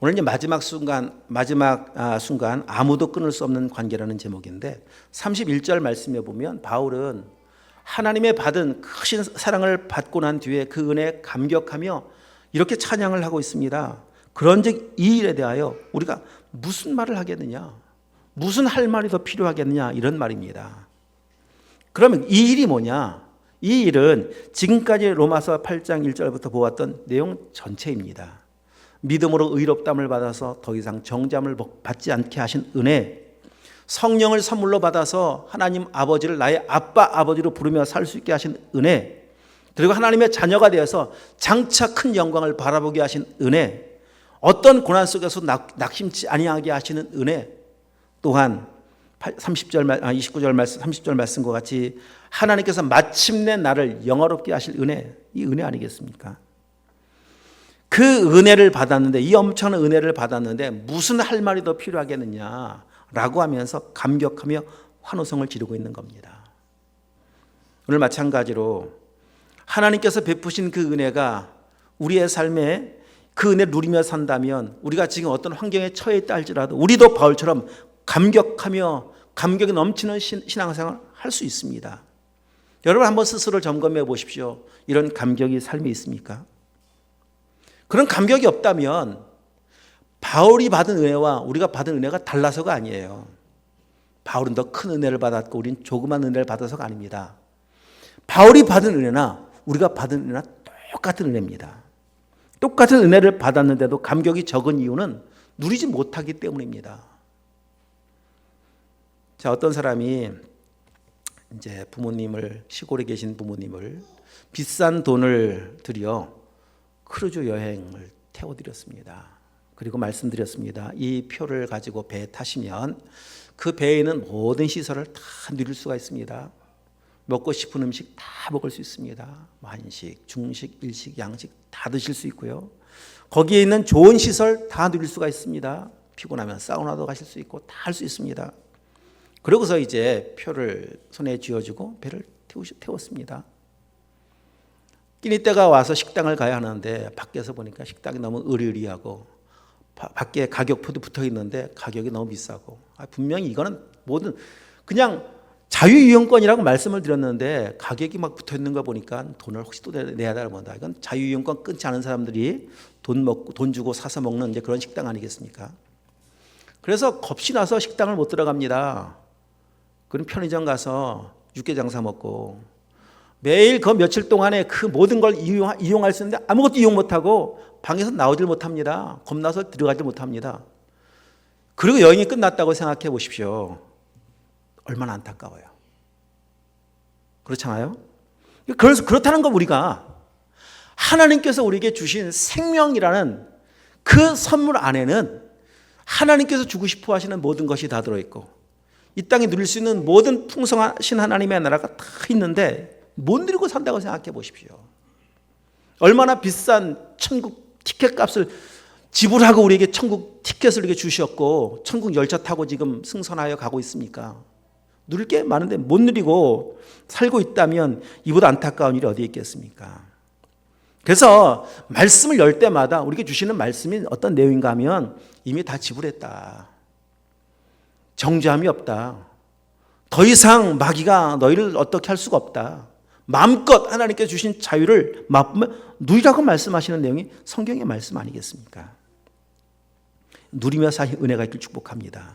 오늘 이제 마지막 순간 아무도 끊을 수 없는 관계라는 제목인데 31절 말씀에 보면 바울은 하나님의 받은 크신 사랑을 받고 난 뒤에 그 은혜에 감격하며 이렇게 찬양을 하고 있습니다. 그런즉 이 일에 대하여 우리가 무슨 말을 하겠느냐, 무슨 할 말이 더 필요하겠느냐, 이런 말입니다. 그러면 이 일이 뭐냐? 이 일은 지금까지 로마서 8장 1절부터 보았던 내용 전체입니다. 믿음으로 의롭다함을 받아서 더 이상 정죄함을 받지 않게 하신 은혜, 성령을 선물로 받아서 하나님 아버지를 나의 아빠 아버지로 부르며 살 수 있게 하신 은혜, 그리고 하나님의 자녀가 되어서 장차 큰 영광을 바라보게 하신 은혜, 어떤 고난 속에서 낙심치 아니하게 하시는 은혜, 또한 29절 말씀, 30절 말씀과 같이 하나님께서 마침내 나를 영화롭게 하실 은혜, 이 은혜 아니겠습니까? 그 은혜를 받았는데, 이 엄청난 은혜를 받았는데 무슨 할 말이 더 필요하겠느냐라고 하면서 감격하며 환호성을 지르고 있는 겁니다. 오늘 마찬가지로 하나님께서 베푸신 그 은혜가 우리의 삶에 그 은혜를 누리며 산다면 우리가 지금 어떤 환경에 처해 있다 할지라도 우리도 바울처럼 감격하며 감격이 넘치는 신앙생활을 할 수 있습니다. 여러분 한번 스스로를 점검해 보십시오. 이런 감격이 삶에 있습니까? 그런 감격이 없다면 바울이 받은 은혜와 우리가 받은 은혜가 달라서가 아니에요. 바울은 더 큰 은혜를 받았고 우리는 조그만 은혜를 받아서가 아닙니다. 바울이 받은 은혜나 우리가 받은 은혜나 똑같은 은혜입니다. 똑같은 은혜를 받았는데도 감격이 적은 이유는 누리지 못하기 때문입니다. 자, 어떤 사람이 이제 시골에 계신 부모님을 비싼 돈을 들여 크루즈 여행을 태워드렸습니다. 그리고 말씀드렸습니다. 이 표를 가지고 배에 타시면 그 배에 있는 모든 시설을 다 누릴 수가 있습니다. 먹고 싶은 음식 다 먹을 수 있습니다. 한식, 중식, 일식, 양식 다 드실 수 있고요. 거기에 있는 좋은 시설 다 누릴 수가 있습니다. 피곤하면 사우나도 가실 수 있고 다 할 수 있습니다. 그러고서 이제 표를 손에 쥐어주고 배를 태웠습니다. 끼니 때가 와서 식당을 가야 하는데 밖에서 보니까 식당이 너무 으리으리하고 밖에 가격표도 붙어 있는데 가격이 너무 비싸고, 분명히 이거는 모든 그냥 자유이용권이라고 말씀을 드렸는데 가격이 막 붙어 있는 거 보니까 돈을 혹시 또 내야 되나 본다. 이건 자유이용권 끊지 않은 사람들이 돈 주고 사서 먹는 이제 그런 식당 아니겠습니까? 그래서 겁이 나서 식당을 못 들어갑니다. 그럼 편의점 가서 육개 장사 먹고 매일 그 며칠 동안에 그 모든 걸 이용할 수 있는데 아무것도 이용 못하고 방에서 나오질 못합니다. 겁나서 들어가질 못합니다. 그리고 여행이 끝났다고 생각해 보십시오. 얼마나 안타까워요. 그렇잖아요? 그렇다는 거, 우리가 하나님께서 우리에게 주신 생명이라는 그 선물 안에는 하나님께서 주고 싶어 하시는 모든 것이 다 들어있고 이 땅에 누릴 수 있는 모든 풍성하신 하나님의 나라가 다 있는데 못 누리고 산다고 생각해 보십시오. 얼마나 비싼 천국 티켓 값을 지불하고 우리에게 천국 티켓을 이렇게 주셨고 천국 열차 타고 지금 승선하여 가고 있습니까? 누릴 게 많은데 못 누리고 살고 있다면 이보다 안타까운 일이 어디에 있겠습니까? 그래서 말씀을 열 때마다 우리에게 주시는 말씀이 어떤 내용인가 하면 이미 다 지불했다. 정죄함이 없다. 더 이상 마귀가 너희를 어떻게 할 수가 없다. 마음껏 하나님께서 주신 자유를 맛보며 누리라고 말씀하시는 내용이 성경의 말씀 아니겠습니까? 누리며 사실 은혜가 있길 축복합니다.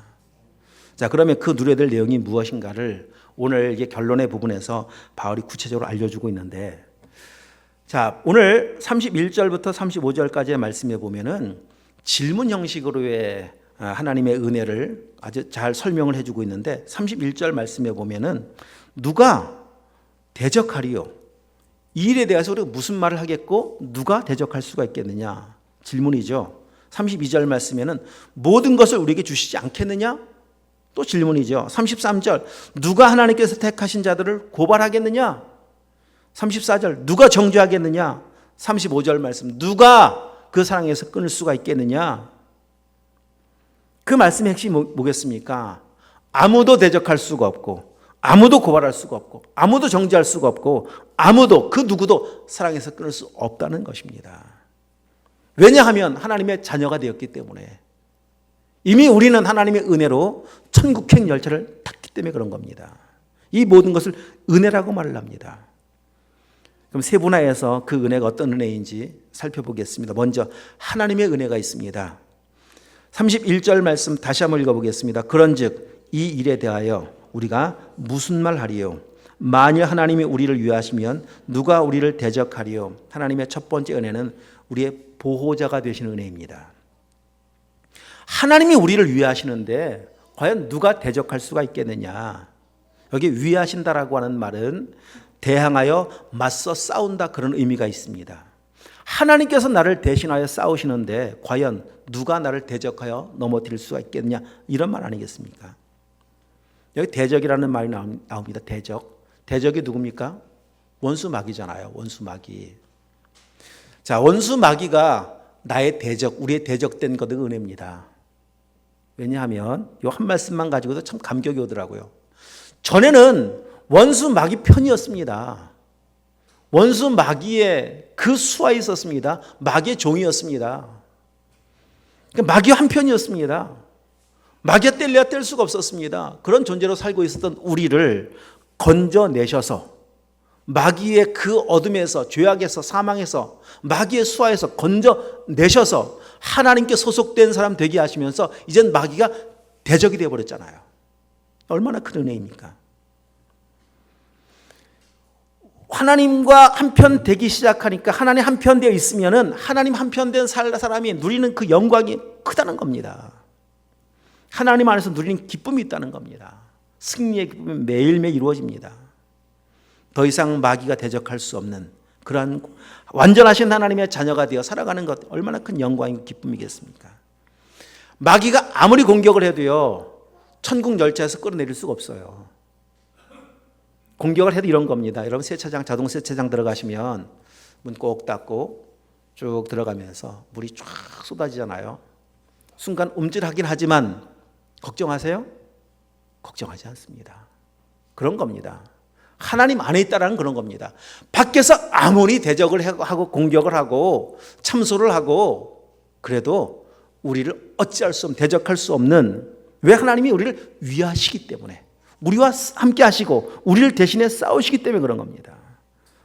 자, 그러면 그 누려야 될 내용이 무엇인가를 오늘 이게 결론의 부분에서 바울이 구체적으로 알려주고 있는데, 자, 오늘 31절부터 35절까지의 말씀에 보면은 질문 형식으로의 하나님의 은혜를 아주 잘 설명을 해주고 있는데 31절 말씀에 보면은 누가 대적하리요? 이 일에 대해서 우리가 무슨 말을 하겠고 누가 대적할 수가 있겠느냐? 질문이죠. 32절 말씀에는 모든 것을 우리에게 주시지 않겠느냐? 또 질문이죠. 33절 누가 하나님께서 택하신 자들을 고발하겠느냐? 34절 누가 정죄하겠느냐? 35절 말씀 누가 그 사랑에서 끊을 수가 있겠느냐? 그 말씀의 핵심이 뭐겠습니까? 아무도 대적할 수가 없고 아무도 고발할 수가 없고 아무도 정죄할 수가 없고 아무도 그 누구도 사랑에서 끊을 수 없다는 것입니다. 왜냐하면 하나님의 자녀가 되었기 때문에, 이미 우리는 하나님의 은혜로 천국행 열차를 탔기 때문에 그런 겁니다. 이 모든 것을 은혜라고 말을 합니다. 그럼 세 분화해서 그 은혜가 어떤 은혜인지 살펴보겠습니다. 먼저 하나님의 은혜가 있습니다. 31절 말씀 다시 한번 읽어보겠습니다. 그런즉 이 일에 대하여 우리가 무슨 말 하리요? 만일 하나님이 우리를 위하시면 누가 우리를 대적하리요? 하나님의 첫 번째 은혜는 우리의 보호자가 되시는 은혜입니다. 하나님이 우리를 위하시는데 과연 누가 대적할 수가 있겠느냐? 여기 위하신다라고 하는 말은 대항하여 맞서 싸운다, 그런 의미가 있습니다. 하나님께서 나를 대신하여 싸우시는데 과연 누가 나를 대적하여 넘어뜨릴 수가 있겠느냐, 이런 말 아니겠습니까? 여기 대적이라는 말이 나옵니다. 대적이 누굽니까? 원수 마귀잖아요. 원수 마귀. 자, 원수 마귀가 나의 대적, 우리의 대적된 것은 은혜입니다. 왜냐하면 이 한 말씀만 가지고도 참 감격이 오더라고요. 전에는 원수 마귀 편이었습니다. 원수 마귀의 그 수하에 있었습니다. 마귀의 종이었습니다. 마귀 한 편이었습니다. 마귀가 뗄래야 뗄 수가 없었습니다. 그런 존재로 살고 있었던 우리를 건져내셔서 마귀의 그 어둠에서, 죄악에서, 사망에서, 마귀의 수하에서 건져내셔서 하나님께 소속된 사람 되게 하시면서 이젠 마귀가 대적이 되어버렸잖아요. 얼마나 큰 은혜입니까? 하나님과 한편 되기 시작하니까, 하나님 한편 되어 있으면은 하나님 한편 된 사람이 누리는 그 영광이 크다는 겁니다. 하나님 안에서 누리는 기쁨이 있다는 겁니다. 승리의 기쁨이 매일매일 이루어집니다. 더 이상 마귀가 대적할 수 없는 그러한 완전하신 하나님의 자녀가 되어 살아가는 것, 얼마나 큰 영광이고 기쁨이겠습니까? 마귀가 아무리 공격을 해도요, 천국 열차에서 끌어내릴 수가 없어요. 공격을 해도 이런 겁니다. 여러분 세차장, 자동 세차장 들어가시면 문 꼭 닫고 쭉 들어가면서 물이 쫙 쏟아지잖아요. 순간 움찔하긴 하지만 걱정하세요? 걱정하지 않습니다. 그런 겁니다. 하나님 안에 있다라는 그런 겁니다. 밖에서 아무리 대적을 하고 공격을 하고 참소를 하고 그래도 우리를 어찌할 수 없는, 대적할 수 없는, 왜? 하나님이 우리를 위하시기 때문에, 우리와 함께 하시고 우리를 대신해 싸우시기 때문에 그런 겁니다.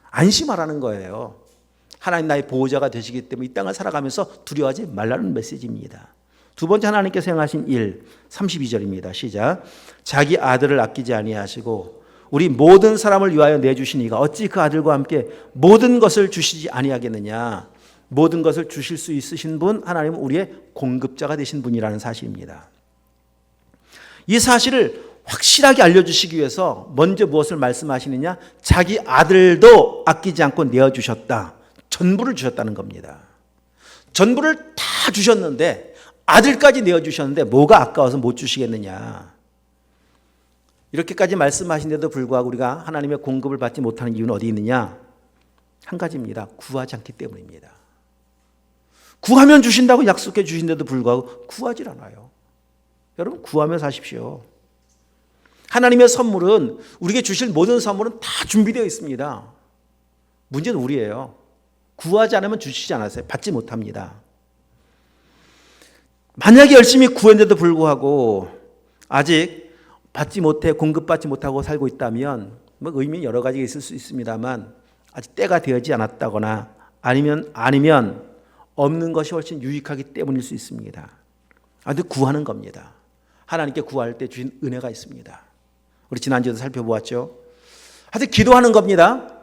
안심하라는 거예요. 하나님 나의 보호자가 되시기 때문에 이 땅을 살아가면서 두려워하지 말라는 메시지입니다. 두 번째, 하나님께서 행하신 일, 32절입니다. 시작. 자기 아들을 아끼지 아니하시고 우리 모든 사람을 위하여 내주시니가 어찌 그 아들과 함께 모든 것을 주시지 아니하겠느냐. 모든 것을 주실 수 있으신 분, 하나님은 우리의 공급자가 되신 분이라는 사실입니다. 이 사실을 확실하게 알려주시기 위해서 먼저 무엇을 말씀하시느냐? 자기 아들도 아끼지 않고 내어주셨다. 전부를 주셨다는 겁니다. 전부를 다 주셨는데 아들까지 내어주셨는데 뭐가 아까워서 못 주시겠느냐. 이렇게까지 말씀하신데도 불구하고 우리가 하나님의 공급을 받지 못하는 이유는 어디 있느냐? 한 가지입니다. 구하지 않기 때문입니다. 구하면 주신다고 약속해 주신데도 불구하고 구하지 않아요. 여러분, 구하며 사십시오. 하나님의 선물은, 우리에게 주실 모든 선물은 다 준비되어 있습니다. 문제는 우리예요. 구하지 않으면 주시지 않았어요. 받지 못합니다. 만약에 열심히 구했는데도 불구하고 아직 받지 못해, 공급받지 못하고 살고 있다면 뭐 의미는 여러 가지가 있을 수 있습니다만 아직 때가 되지 않았다거나 아니면 없는 것이 훨씬 유익하기 때문일 수 있습니다. 아무튼 구하는 겁니다. 하나님께 구할 때 주신 은혜가 있습니다. 우리 지난주에도 살펴보았죠. 하여튼 기도하는 겁니다.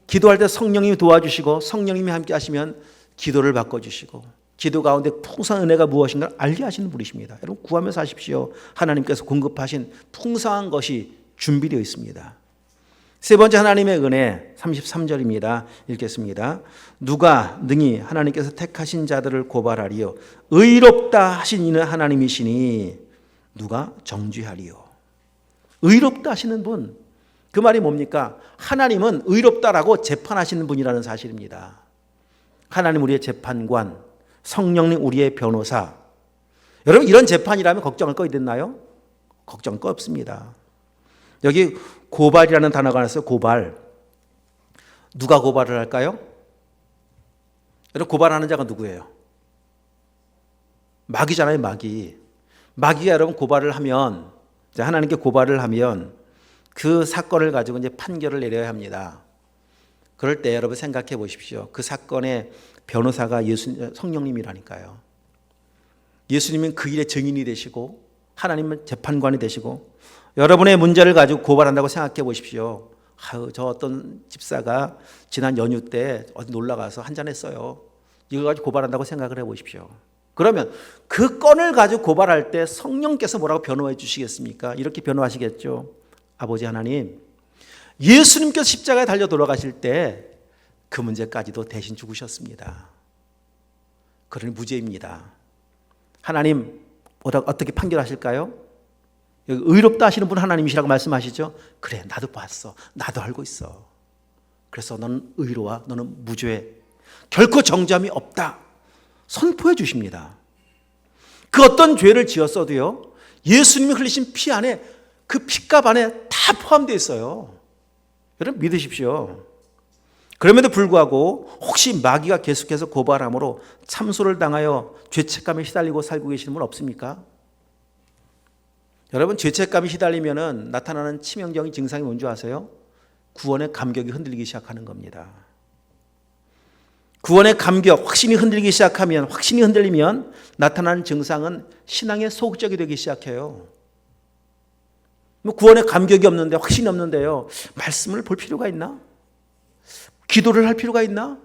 기도할 때 성령님이 도와주시고 성령님이 함께 하시면 기도를 바꿔주시고 기도 가운데 풍성한 은혜가 무엇인가 알게 하시는 분이십니다. 여러분, 구하며 사십시오. 하나님께서 공급하신 풍성한 것이 준비되어 있습니다. 세 번째, 하나님의 은혜, 33절입니다. 읽겠습니다. 누가 능히 하나님께서 택하신 자들을 고발하리요? 의롭다 하신 이는 하나님이시니 누가 정죄하리요? 의롭다 하시는 분, 그 말이 뭡니까? 하나님은 의롭다라고 재판하시는 분이라는 사실입니다. 하나님 우리의 재판관, 성령님 우리의 변호사. 여러분, 이런 재판이라면 걱정할 거 있나요? 걱정할 거 없습니다. 여기 고발이라는 단어가 나왔어요. 고발. 누가 고발을 할까요? 여러분, 고발하는 자가 누구예요? 마귀잖아요, 마귀. 마귀가 여러분 고발을 하면, 하나님께 고발을 하면 그 사건을 가지고 이제 판결을 내려야 합니다. 그럴 때 여러분 생각해 보십시오. 그 사건의 변호사가 성령님이라니까요. 예수님은 그 일의 증인이 되시고 하나님은 재판관이 되시고 여러분의 문제를 가지고 고발한다고 생각해 보십시오. 저 어떤 집사가 지난 연휴 때 어디 놀러 가서 한잔했어요. 이걸 가지고 고발한다고 생각을 해 보십시오. 그러면 그 건을 가지고 고발할 때 성령께서 뭐라고 변호해 주시겠습니까? 이렇게 변호하시겠죠. 아버지 하나님, 예수님께서 십자가에 달려 돌아가실 때 그 문제까지도 대신 죽으셨습니다. 그러니 무죄입니다. 하나님 어떻게 판결하실까요? 여기 의롭다 하시는 분 하나님이시라고 말씀하시죠. 그래, 나도 봤어. 나도 알고 있어. 그래서 너는 의로워. 너는 무죄. 결코 정죄함이 없다. 선포해 주십니다. 그 어떤 죄를 지었어도요, 예수님이 흘리신 피 안에 그 핏값 안에 다 포함되어 있어요. 여러분 믿으십시오. 그럼에도 불구하고 혹시 마귀가 계속해서 고발함으로 참소를 당하여 죄책감에 시달리고 살고 계시는 분 없습니까? 여러분 죄책감이 시달리면 나타나는 치명적인 증상이 뭔지 아세요? 구원의 감격이 흔들리기 시작하는 겁니다. 구원의 감격, 확신이 흔들리기 시작하면, 확신이 흔들리면 나타나는 증상은 신앙의 소극적이 되기 시작해요. 구원의 감격이 없는데, 확신이 없는데요, 말씀을 볼 필요가 있나? 기도를 할 필요가 있나?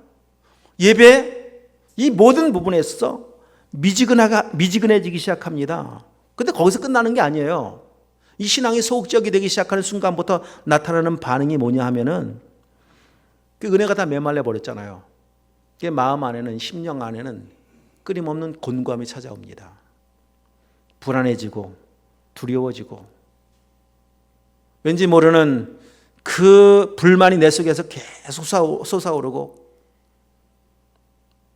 예배, 이 모든 부분에서 미지근해지기 시작합니다. 근데 거기서 끝나는 게 아니에요. 이 신앙이 소극적이 되기 시작하는 순간부터 나타나는 반응이 뭐냐 하면은 그 은혜가 다 메말라 버렸잖아요. 마음 안에는, 심령 안에는 끊임없는 곤고함이 찾아옵니다. 불안해지고 두려워지고 왠지 모르는 그 불만이 내 속에서 계속 솟아오르고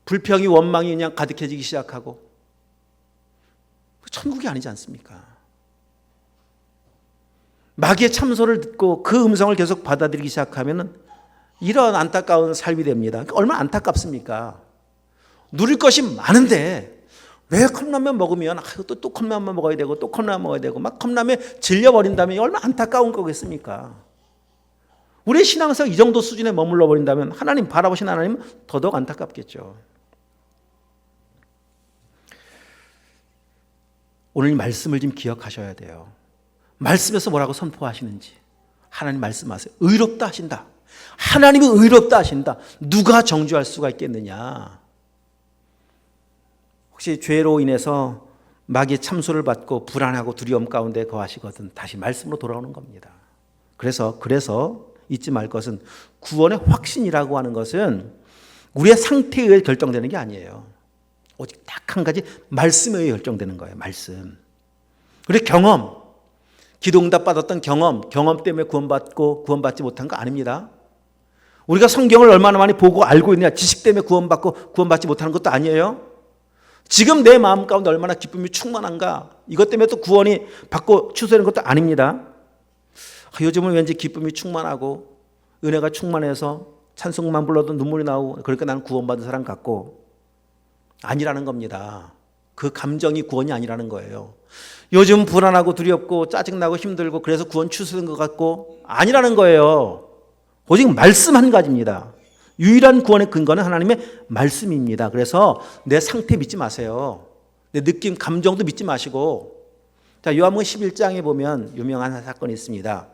불평이, 원망이 그냥 가득해지기 시작하고 천국이 아니지 않습니까? 마귀의 참소를 듣고 그 음성을 계속 받아들이기 시작하면 이런 안타까운 삶이 됩니다. 얼마나 안타깝습니까? 누릴 것이 많은데 왜 컵라면 먹으면 또 컵라면 먹어야 되고 또 컵라면 먹어야 되고 막 컵라면에 질려버린다면 얼마나 안타까운 거겠습니까? 우리의 신앙생활 이 정도 수준에 머물러 버린다면 하나님, 바라보신 하나님은 더더욱 안타깝겠죠. 오늘 말씀을 좀 기억하셔야 돼요. 말씀에서 뭐라고 선포하시는지. 하나님 말씀하세요. 의롭다 하신다. 하나님이 의롭다 하신다. 누가 정죄할 수가 있겠느냐. 혹시 죄로 인해서 마귀의 참소를 받고 불안하고 두려움 가운데 거하시거든 다시 말씀으로 돌아오는 겁니다. 그래서 잊지 말 것은 구원의 확신이라고 하는 것은 우리의 상태에 의해 결정되는 게 아니에요. 오직 딱 한 가지 말씀에 의해 결정되는 거예요. 말씀. 그리고 경험, 기도응답 받았던 경험 때문에 구원받고 구원받지 못한 거 아닙니다. 우리가 성경을 얼마나 많이 보고 알고 있느냐, 지식 때문에 구원받고 구원받지 못하는 것도 아니에요. 지금 내 마음 가운데 얼마나 기쁨이 충만한가, 이것 때문에 또 구원이 받고 취소되는 것도 아닙니다. 요즘은 왠지 기쁨이 충만하고 은혜가 충만해서 찬송만 불러도 눈물이 나오고 그러니까 나는 구원받은 사람 같고, 아니라는 겁니다. 그 감정이 구원이 아니라는 거예요. 요즘 불안하고 두렵고 짜증나고 힘들고 그래서 구원 취소된 것 같고, 아니라는 거예요. 오직 말씀 한 가지입니다. 유일한 구원의 근거는 하나님의 말씀입니다. 그래서 내 상태 믿지 마세요. 내 느낌, 감정도 믿지 마시고. 자, 요한복음 11장에 보면 유명한 사건이 있습니다.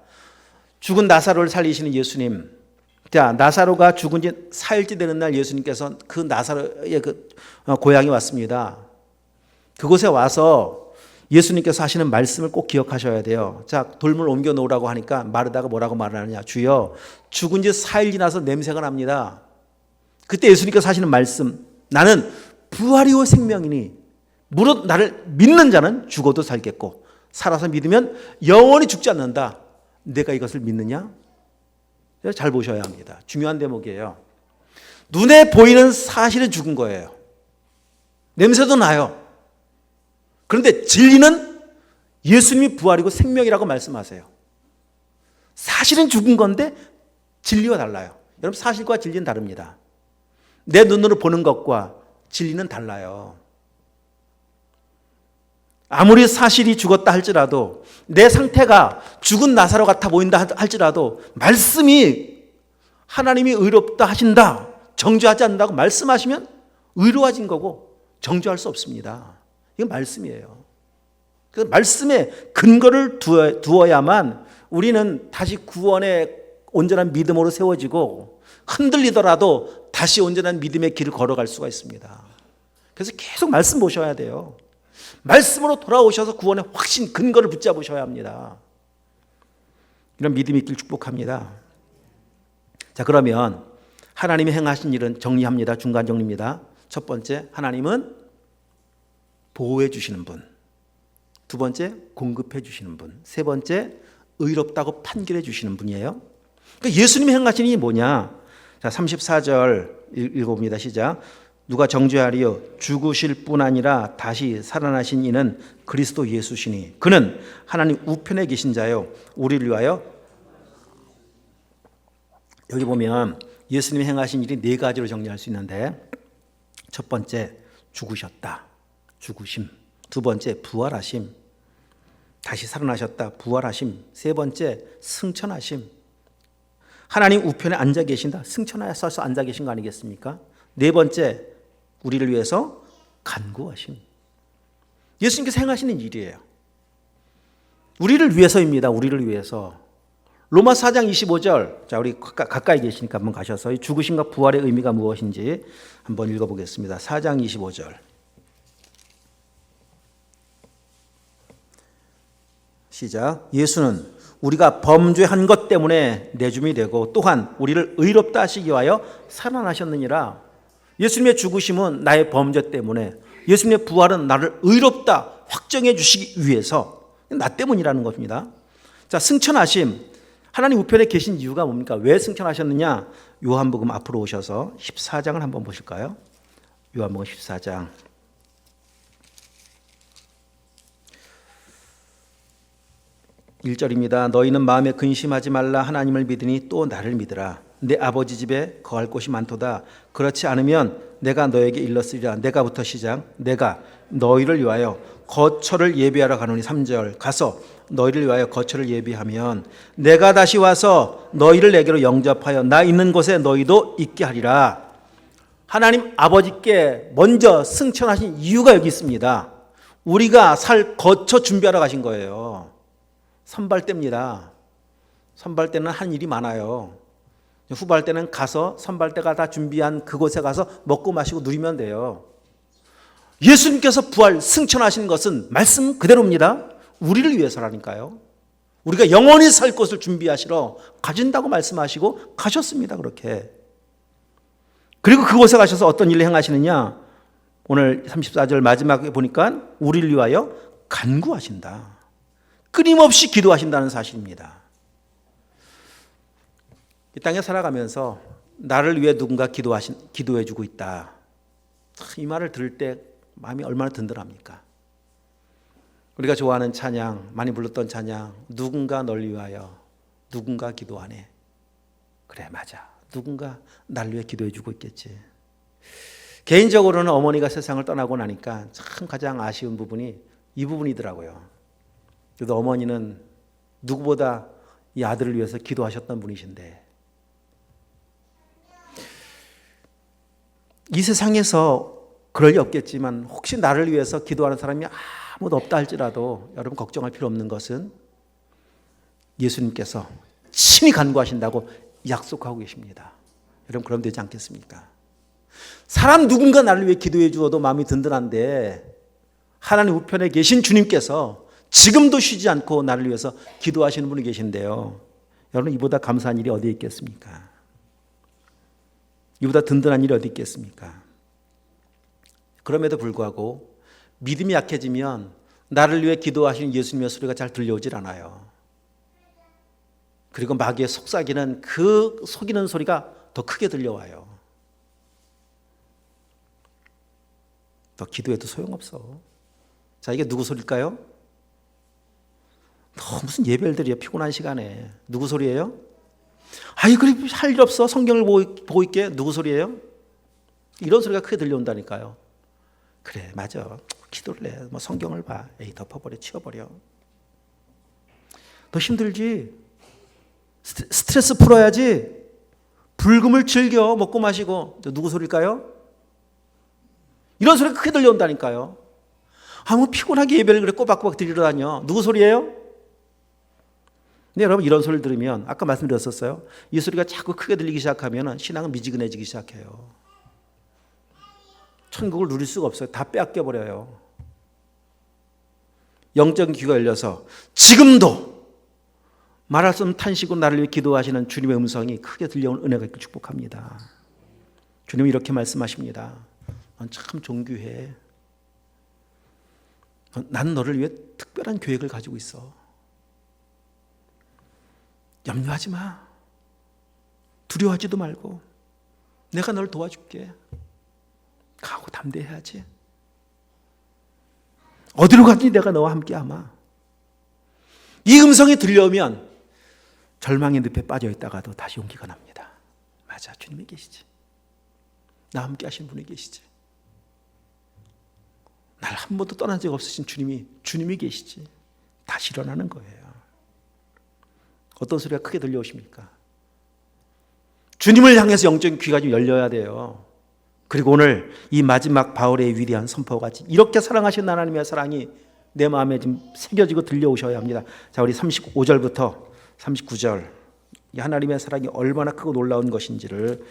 죽은 나사로를 살리시는 예수님. 자, 나사로가 죽은 지 4일째 되는 날 예수님께서 그 나사로의 고향에 왔습니다. 그곳에 와서 예수님께서 하시는 말씀을 꼭 기억하셔야 돼요. 자, 돌문을 옮겨 놓으라고 하니까 마르다가 뭐라고 말하느냐. 주여, 죽은 지 4일 지나서 냄새가 납니다. 그때 예수님께서 하시는 말씀, 나는 부활이요 생명이니 무릇 나를 믿는 자는 죽어도 살겠고 살아서 믿으면 영원히 죽지 않는다. 내가 이것을 믿느냐? 잘 보셔야 합니다. 중요한 대목이에요. 눈에 보이는 사실은 죽은 거예요. 냄새도 나요. 그런데 진리는 예수님이 부활이고 생명이라고 말씀하세요. 사실은 죽은 건데 진리와 달라요. 여러분, 사실과 진리는 다릅니다. 내 눈으로 보는 것과 진리는 달라요. 아무리 사실이 죽었다 할지라도, 내 상태가 죽은 나사로 같아 보인다 할지라도 말씀이 하나님이 의롭다 하신다, 정죄하지 않는다고 말씀하시면 의로워진 거고 정죄할 수 없습니다. 이건 말씀이에요. 그 말씀에 근거를 두어야만 우리는 다시 구원의 온전한 믿음으로 세워지고 흔들리더라도 다시 온전한 믿음의 길을 걸어갈 수가 있습니다. 그래서 계속 말씀 보셔야 돼요. 말씀으로 돌아오셔서 구원의 확신, 근거를 붙잡으셔야 합니다. 이런 믿음이 있길 축복합니다. 자, 그러면 하나님이 행하신 일은 정리합니다. 중간 정리입니다. 첫 번째, 하나님은 보호해 주시는 분. 두 번째, 공급해 주시는 분. 세 번째, 의롭다고 판결해 주시는 분이에요. 그러니까 예수님이 행하신 일이 뭐냐? 자, 34절 읽어봅니다. 시작. 누가 정죄하리요? 죽으실 뿐 아니라 다시 살아나신 이는 그리스도 예수시니 그는 하나님 우편에 계신 자요 우리를 위하여. 여기 보면 예수님이 행하신 일이 네 가지로 정리할 수 있는데, 첫 번째, 죽으셨다, 죽으심. 두 번째, 부활하심, 다시 살아나셨다, 부활하심. 세 번째, 승천하심, 하나님 우편에 앉아 계신다, 승천하셔서 앉아 계신 거 아니겠습니까? 네 번째, 우리를 위해서 간구하심. 예수님께서 행하시는 일이에요. 우리를 위해서입니다. 우리를 위해서. 로마서 4장 25절. 자, 우리 가까이 계시니까 한번 가셔서 죽으심과 부활의 의미가 무엇인지 한번 읽어보겠습니다. 4장 25절. 시작. 예수는 우리가 범죄한 것 때문에 내줌이 되고 또한 우리를 의롭다 하시기 위하여 살아나셨느니라. 예수님의 죽으심은 나의 범죄 때문에, 예수님의 부활은 나를 의롭다 확정해 주시기 위해서, 나 때문이라는 겁니다. 자, 승천하심. 하나님 우편에 계신 이유가 뭡니까? 왜 승천하셨느냐? 요한복음 앞으로 오셔서 14장을 한번 보실까요? 요한복음 14장. 1절입니다. 너희는 마음에 근심하지 말라. 하나님을 믿으니 또 나를 믿으라. 내 아버지 집에 거할 곳이 많도다. 그렇지 않으면 내가 너에게 일렀으리라. 내가부터 시작. 내가 너희를 위하여 거처를 예비하러 가노니. 3절. 가서 너희를 위하여 거처를 예비하면 내가 다시 와서 너희를 내게로 영접하여 나 있는 곳에 너희도 있게 하리라. 하나님 아버지께 먼저 승천하신 이유가 여기 있습니다. 우리가 살 거처 준비하러 가신 거예요. 선발대입니다. 선발대는 한 일이 많아요. 후발대는 가서 선발대가 다 준비한 그곳에 가서 먹고 마시고 누리면 돼요. 예수님께서 부활 승천하신 것은 말씀 그대로입니다. 우리를 위해서라니까요. 우리가 영원히 살 곳을 준비하시러 가진다고 말씀하시고 가셨습니다. 그렇게. 그리고 그곳에 가셔서 어떤 일을 행하시느냐? 오늘 34절 마지막에 보니까 우리를 위하여 간구하신다. 끊임없이 기도하신다는 사실입니다. 이 땅에 살아가면서 나를 위해 누군가 기도해주고 있다. 이 말을 들을 때 마음이 얼마나 든든합니까? 우리가 좋아하는 찬양, 많이 불렀던 찬양, 누군가 널 위하여 누군가 기도하네. 그래, 맞아. 누군가 날 위해 기도해주고 있겠지. 개인적으로는 어머니가 세상을 떠나고 나니까 참 가장 아쉬운 부분이 이 부분이더라고요. 그래도 어머니는 누구보다 이 아들을 위해서 기도하셨던 분이신데, 이 세상에서 그럴 리 없겠지만 혹시 나를 위해서 기도하는 사람이 아무도 없다 할지라도 여러분 걱정할 필요 없는 것은 예수님께서 친히 간구하신다고 약속하고 계십니다. 여러분 그럼 되지 않겠습니까? 사람 누군가 나를 위해 기도해 주어도 마음이 든든한데 하나님 우편에 계신 주님께서 지금도 쉬지 않고 나를 위해서 기도하시는 분이 계신데요. 여러분 이보다 감사한 일이 어디 있겠습니까? 이보다 든든한 일이 어디 있겠습니까? 그럼에도 불구하고 믿음이 약해지면 나를 위해 기도하시는 예수님의 소리가 잘 들려오질 않아요. 그리고 마귀의 속삭이는 그 속이는 소리가 더 크게 들려와요. 너 기도해도 소용없어. 자, 이게 누구 소리일까요? 너 무슨 예배들이야, 피곤한 시간에. 누구 소리예요? 아이, 그래, 할 일 없어. 성경을 보고 있게. 누구 소리예요? 이런 소리가 크게 들려온다니까요. 그래, 맞아. 기도를 해. 뭐 성경을 봐. 에이, 덮어버려, 치워버려. 더 힘들지. 스트레스 풀어야지. 불금을 즐겨. 먹고 마시고. 누구 소리일까요? 이런 소리가 크게 들려온다니까요. 뭐 피곤하게 예배를 그래 꼬박꼬박 드리러 다녀. 누구 소리예요? 근데 여러분, 이런 소리를 들으면 아까 말씀드렸었어요. 이 소리가 자꾸 크게 들리기 시작하면 신앙은 미지근해지기 시작해요. 천국을 누릴 수가 없어요. 다 빼앗겨버려요. 영적인 귀가 열려서 지금도 말할 수 없는 탄식으로 나를 위해 기도하시는 주님의 음성이 크게 들려오는 은혜가 있길 축복합니다. 주님은 이렇게 말씀하십니다. 넌 참 존귀해. 나는 너를 위해 특별한 계획을 가지고 있어. 염려하지 마. 두려워하지도 말고 내가 너를 도와줄게. 가고 담대해야지. 어디로 가든지 내가 너와 함께 하마. 이 음성이 들려오면 절망의 늪에 빠져 있다가도 다시 용기가 납니다. 맞아, 주님이 계시지. 나와 함께 하신 분이 계시지. 날 한 번도 떠난 적 없으신 주님이 계시지. 다시 일어나는 거예요. 어떤 소리가 크게 들려오십니까? 주님을 향해서 영적인 귀가 좀 열려야 돼요. 그리고 오늘 이 마지막 바울의 위대한 선포가 같이 이렇게 사랑하신 하나님의 사랑이 내 마음에 좀 새겨지고 들려오셔야 합니다. 자, 우리 35절부터 39절, 이 하나님의 사랑이 얼마나 크고 놀라운 것인지를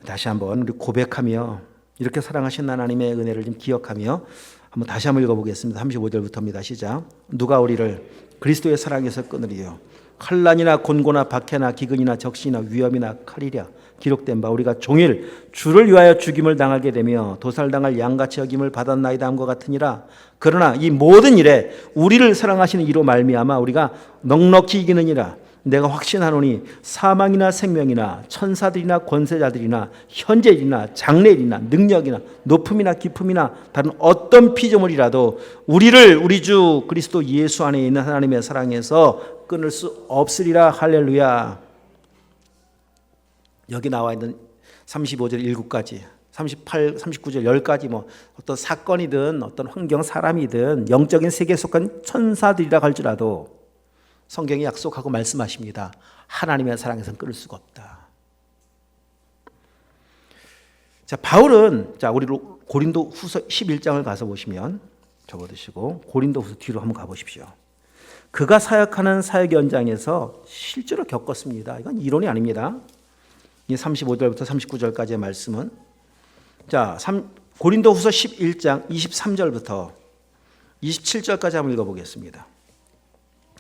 다시 한번 우리 고백하며 이렇게 사랑하신 하나님의 은혜를 좀 기억하며 한번 다시 한번 읽어보겠습니다. 35절부터입니다. 시작. 누가 우리를 그리스도의 사랑에서 끊으리요? 환난이나 곤고나 박해나 기근이나 적신이나 위험이나 칼이랴. 기록된 바 우리가 종일 주를 위하여 죽임을 당하게 되며 도살당할 양같이 여김을 받았나이다 함과 같으니라. 그러나 이 모든 일에 우리를 사랑하시는 이로 말미암아 우리가 넉넉히 이기느니라. 내가 확신하노니 사망이나 생명이나 천사들이나 권세자들이나 현재일이나 장래일이나 능력이나 높음이나 깊음이나 다른 어떤 피조물이라도 우리를 우리 주 그리스도 예수 안에 있는 하나님의 사랑에서 끊을 수 없으리라. 할렐루야. 여기 나와 있는 35절 7까지 38, 39절 10까지 뭐 어떤 사건이든 어떤 환경 사람이든 영적인 세계에 속한 천사들이라 할지라도 성경이 약속하고 말씀하십니다. 하나님의 사랑에서는 끊을 수가 없다. 자, 바울은 우리 고린도 후서 11장을 가서 보시면 적어두시고 고린도 후서 뒤로 한번 가보십시오. 그가 사역하는 사역 현장에서 실제로 겪었습니다. 이건 이론이 아닙니다. 이 35절부터 39절까지의 말씀은 자, 고린도 후서 11장 23절부터 27절까지 한번 읽어보겠습니다.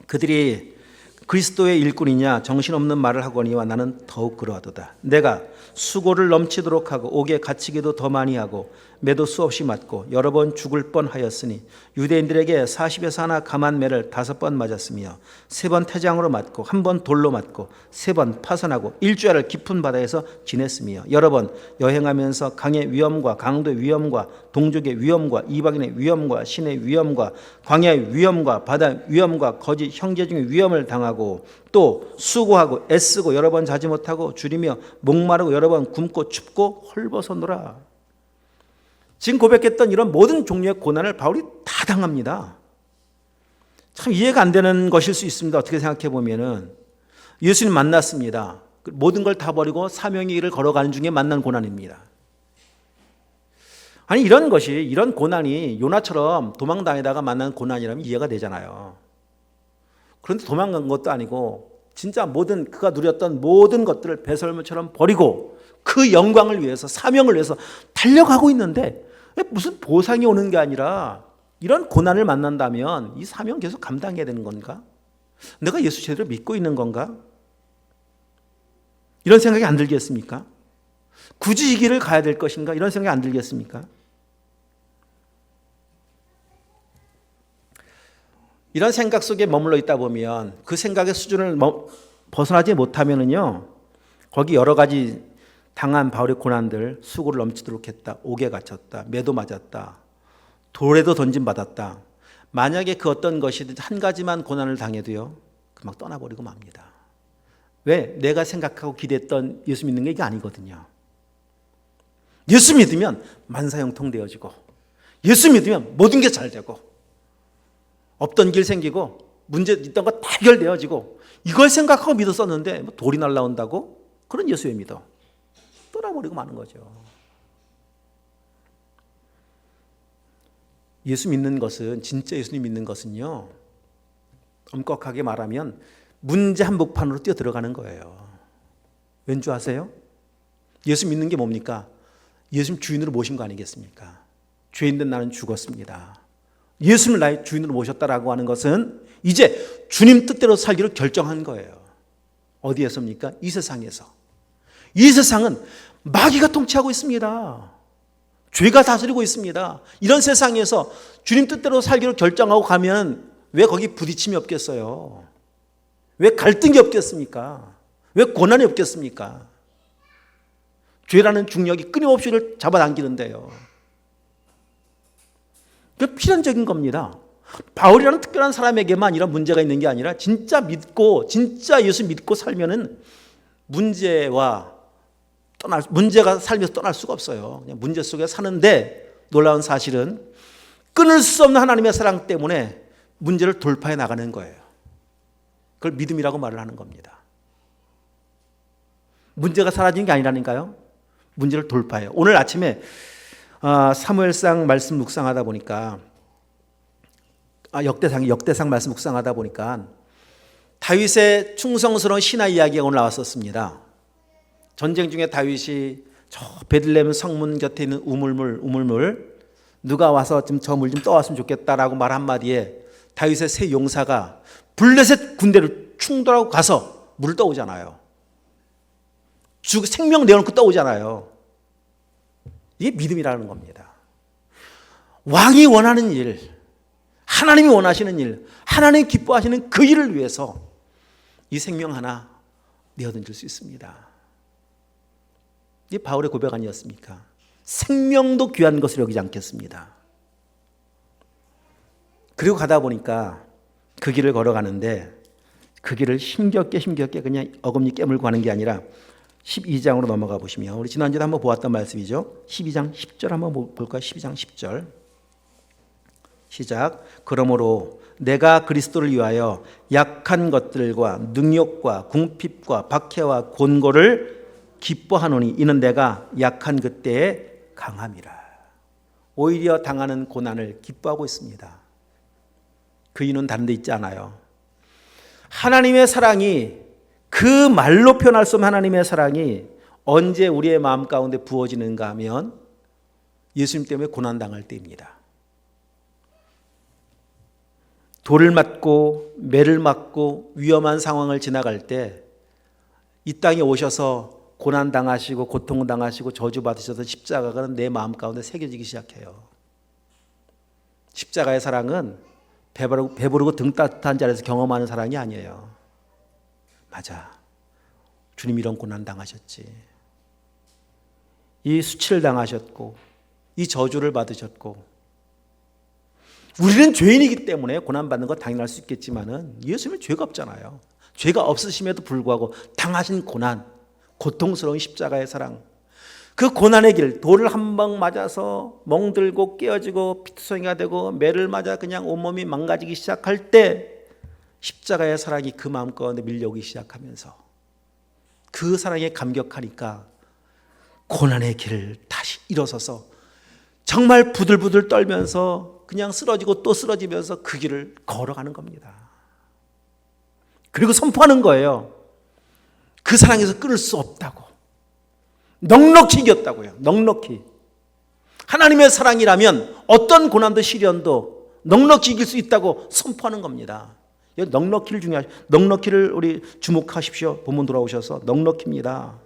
그들이 그리스도의 일꾼이냐 정신없는 말을 하거니와 나는 더욱 그러하도다. 내가 수고를 넘치도록 하고 옥에 갇히기도 더 많이 하고 매도 수없이 맞고 여러 번 죽을 뻔하였으니 유대인들에게 40에서 하나 감한 매를 5번 맞았으며 3번 태장으로 맞고 1번 돌로 맞고 3번 파선하고 일주일을 깊은 바다에서 지냈으며 여러 번 여행하면서 강의 위험과 강도의 위험과 동족의 위험과 이방인의 위험과 신의 위험과 광야의 위험과 바다의 위험과 거짓 형제 중의 위험을 당하고 또 수고하고 애쓰고 여러 번 자지 못하고 줄이며 목마르고 여러 번 굶고 춥고 헐벗어노라. 지금 고백했던 이런 모든 종류의 고난을 바울이 다 당합니다. 참 이해가 안 되는 것일 수 있습니다. 어떻게 생각해 보면은 예수님 만났습니다. 모든 걸 다 버리고 사명의 길을 걸어가는 중에 만난 고난입니다. 아니 이런 고난이 요나처럼 도망다니다가 만난 고난이라면 이해가 되잖아요. 그런데 도망간 것도 아니고 진짜 그가 누렸던 모든 것들을 배설물처럼 버리고 그 영광을 위해서 사명을 위해서 달려가고 있는데 무슨 보상이 오는 게 아니라 이런 고난을 만난다면 이 사명 계속 감당해야 되는 건가? 내가 예수 제대로 믿고 있는 건가? 이런 생각이 안 들겠습니까? 굳이 이 길을 가야 될 것인가? 이런 생각이 안 들겠습니까? 이런 생각 속에 머물러 있다 보면 그 생각의 수준을 벗어나지 못하면은요, 거기 여러 가지 당한 바울의 고난들, 수고를 넘치도록 했다, 옥에 갇혔다, 매도 맞았다, 돌에도 던짐받았다. 만약에 그 어떤 것이든 한 가지만 고난을 당해도요, 금방 떠나버리고 맙니다. 왜? 내가 생각하고 기대했던 예수 믿는 게 이게 아니거든요. 예수 믿으면 만사형통되어지고 예수 믿으면 모든 게 잘 되고 없던 길 생기고 문제 있던 거 다 해결되어지고 이걸 생각하고 믿었었는데 뭐 돌이 날라온다고? 그런 예수 왜 믿어? 떠나버리고 마는 거죠. 예수 믿는 것은, 진짜 예수님 믿는 것은요, 엄격하게 말하면 문제 한복판으로 뛰어 들어가는 거예요. 왠지 아세요? 예수 믿는 게 뭡니까? 예수님 주인으로 모신 거 아니겠습니까? 죄인된 나는 죽었습니다. 예수님을 나의 주인으로 모셨다라고 하는 것은 이제 주님 뜻대로 살기로 결정한 거예요. 어디에서입니까? 이 세상에서. 이 세상은 마귀가 통치하고 있습니다. 죄가 다스리고 있습니다. 이런 세상에서 주님 뜻대로 살기로 결정하고 가면 왜 거기 부딪힘이 없겠어요? 왜 갈등이 없겠습니까? 왜 고난이 없겠습니까? 죄라는 중력이 끊임없이 잡아당기는데요. 그 필연적인 겁니다. 바울이라는 특별한 사람에게만 이런 문제가 있는 게 아니라 진짜 믿고, 진짜 예수 믿고 살면은 문제가 삶에서 떠날 수가 없어요. 그냥 문제 속에 사는데 놀라운 사실은 끊을 수 없는 하나님의 사랑 때문에 문제를 돌파해 나가는 거예요. 그걸 믿음이라고 말을 하는 겁니다. 문제가 사라지는 게 아니라니까요. 문제를 돌파해요. 오늘 아침에 사무엘상 말씀 묵상하다 보니까 역대상 말씀 묵상하다 보니까 다윗의 충성스러운 신하 이야기가 오늘 나왔었습니다. 전쟁 중에 다윗이 저 베들레헴 성문 곁에 있는 우물물 누가 와서 좀 저 물 좀 떠왔으면 좋겠다라고 말 한마디에 다윗의 세 용사가 블레셋 군대를 충돌하고 가서 물을 떠오잖아요. 생명 내어놓고 떠오잖아요. 이게 믿음이라는 겁니다. 왕이 원하는 일, 하나님이 원하시는 일, 하나님이 기뻐하시는 그 일을 위해서 이 생명 하나 내어던질 수 있습니다. 이게 바울의 고백 아니었습니까? 생명도 귀한 것을 여기지 않겠습니다. 그리고 가다 보니까 그 길을 걸어가는데 그 길을 힘겹게 그냥 어금니 깨물고 가는 게 아니라 12장으로 넘어가 보시면 우리 지난주에 한번 보았던 말씀이죠. 12장 10절 한번 볼까요? 12장 10절 시작. 그러므로 내가 그리스도를 위하여 약한 것들과 능욕과 궁핍과 박해와 곤고를 기뻐하노니 이는 내가 약한 그때에 강함이라. 오히려 당하는 고난을 기뻐하고 있습니다. 그 이유는 다른 데 있지 않아요. 하나님의 사랑이, 그 말로 표현할 수 없는 하나님의 사랑이 언제 우리의 마음 가운데 부어지는가 하면 예수님 때문에 고난당할 때입니다. 돌을 맞고 매를 맞고 위험한 상황을 지나갈 때 이 땅에 오셔서 고난당하시고 고통당하시고 저주받으셔서 십자가가 내 마음 가운데 새겨지기 시작해요. 십자가의 사랑은 배부르고 등 따뜻한 자리에서 경험하는 사랑이 아니에요. 맞아. 주님 이런 고난 당하셨지. 이 수치를 당하셨고 이 저주를 받으셨고 우리는 죄인이기 때문에 고난받는 거 당연할 수 있겠지만은 예수님은 죄가 없잖아요. 죄가 없으심에도 불구하고 당하신 고난, 고통스러운 십자가의 사랑, 그 고난의 길, 돌을 한 방 맞아서 멍들고 깨어지고 피투성이가 되고 매를 맞아 그냥 온몸이 망가지기 시작할 때 십자가의 사랑이 그 마음 가운데 밀려오기 시작하면서 그 사랑에 감격하니까 고난의 길을 다시 일어서서 정말 부들부들 떨면서 그냥 쓰러지고 또 쓰러지면서 그 길을 걸어가는 겁니다. 그리고 선포하는 거예요. 그 사랑에서 끊을 수 없다고. 넉넉히 이겼다고요. 넉넉히. 하나님의 사랑이라면 어떤 고난도 시련도 넉넉히 이길 수 있다고 선포하는 겁니다. 넉넉히를 넉넉히를 우리 주목하십시오. 본문 돌아오셔서 넉넉히입니다.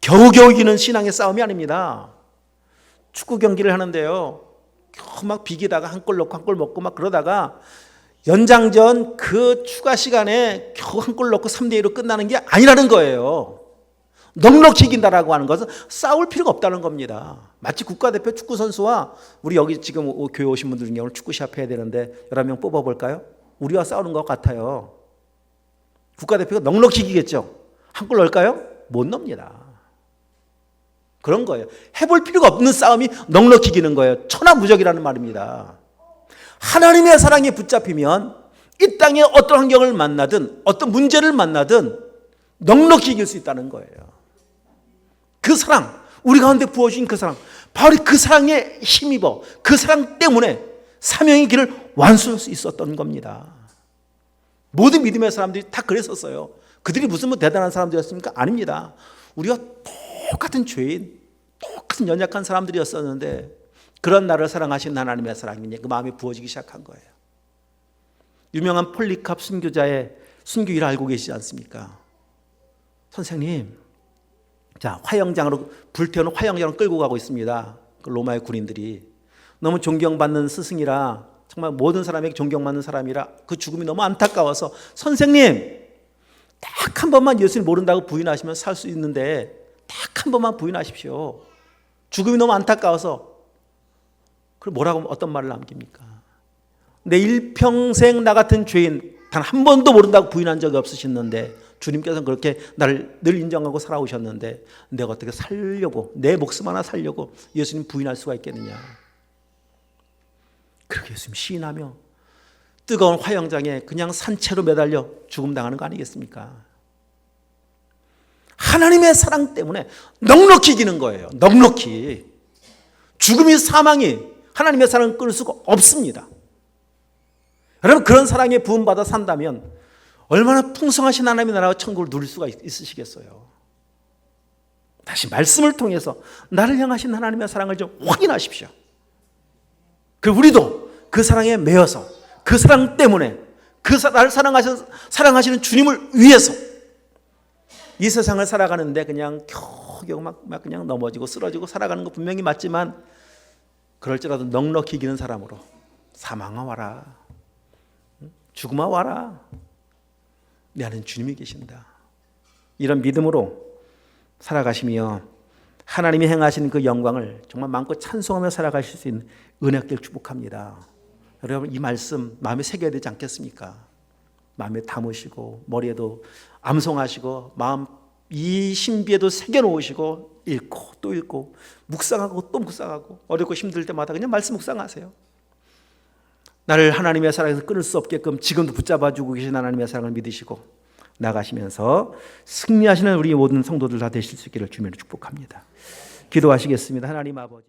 겨우겨우 이기는 신앙의 싸움이 아닙니다. 축구 경기를 하는데요. 겨우 막 비기다가 한 골 넣고 한 골 먹고 막 그러다가 연장전 그 추가 시간에 겨우 한 골 넣고 3대2로 끝나는 게 아니라는 거예요. 넉넉히 이긴다라고 하는 것은 싸울 필요가 없다는 겁니다. 마치 국가대표 축구선수와 우리 여기 지금 교회 오신 분들 중에 오늘 축구 시합 해야 되는데 11명 뽑아볼까요? 우리와 싸우는 것 같아요. 국가대표가 넉넉히 이기겠죠. 한 골 넣을까요? 못 넣습니다. 그런 거예요. 해볼 필요가 없는 싸움이 넉넉히 이기는 거예요. 천하무적이라는 말입니다. 하나님의 사랑에 붙잡히면 이 땅에 어떤 환경을 만나든 어떤 문제를 만나든 넉넉히 이길 수 있다는 거예요. 그 사랑, 우리 가운데 부어주신 그 사랑, 바로 그 사랑에 힘입어 그 사랑 때문에 사명의 길을 완수할 수 있었던 겁니다. 모든 믿음의 사람들이 다 그랬었어요. 그들이 무슨 뭐 대단한 사람들이었습니까? 아닙니다. 우리가 똑같은 죄인, 똑같은 연약한 사람들이었었는데 그런 나를 사랑하신 하나님의 사랑이 그 마음에 부어지기 시작한 거예요. 유명한 폴리캅 순교자의 순교일을 알고 계시지 않습니까? 선생님, 자, 화영장으로 불태우는 화영장으로 끌고 가고 있습니다. 그 로마의 군인들이 너무 존경받는 스승이라 정말 모든 사람에게 존경받는 사람이라 그 죽음이 너무 안타까워서 선생님, 딱 한 번만 예수님 모른다고 부인하시면 살 수 있는데 딱 한 번만 부인하십시오. 죽음이 너무 안타까워서. 그럼 뭐라고 어떤 말을 남깁니까? 내 일평생 나 같은 죄인 단 한 번도 모른다고 부인한 적이 없으셨는데 주님께서는 그렇게 나를 늘 인정하고 살아오셨는데 내가 어떻게 살려고 내 목숨 하나 살려고 예수님 부인할 수가 있겠느냐. 그렇게 예수님 시인하며 뜨거운 화영장에 그냥 산채로 매달려 죽음당하는 거 아니겠습니까? 하나님의 사랑 때문에 넉넉히 이기는 거예요. 넉넉히. 죽음이 사망이 하나님의 사랑을 끊을 수가 없습니다. 여러분 그런 사랑에 부음받아 산다면 얼마나 풍성하신 하나님의 나라와 천국을 누릴 수가 있으시겠어요. 다시 말씀을 통해서 나를 향하신 하나님의 사랑을 좀 확인하십시오. 그리고 우리도 그 사랑에 매여서 그 사랑 때문에 나를 사랑하시는 주님을 위해서 이 세상을 살아가는데 그냥 겨우겨우 막 그냥 넘어지고 쓰러지고 살아가는 거 분명히 맞지만 그럴지라도 넉넉히 이기는 사람으로 사망아 와라, 죽음아 와라, 내 안에 주님이 계신다. 이런 믿음으로 살아가시며 하나님이 행하신 그 영광을 정말 마음껏 찬송하며 살아가실 수 있는 은혜길 축복합니다. 여러분 이 말씀 마음에 새겨야 되지 않겠습니까? 마음에 담으시고 머리에도 암송하시고 마음 이 신비에도 새겨놓으시고 읽고 또 읽고 묵상하고 또 묵상하고 어렵고 힘들 때마다 그냥 말씀 묵상하세요. 나를 하나님의 사랑에서 끊을 수 없게끔 지금도 붙잡아주고 계신 하나님의 사랑을 믿으시고 나가시면서 승리하시는 우리 모든 성도들 다 되실 수 있기를 주님으로 축복합니다. 기도하시겠습니다. 하나님 아버지.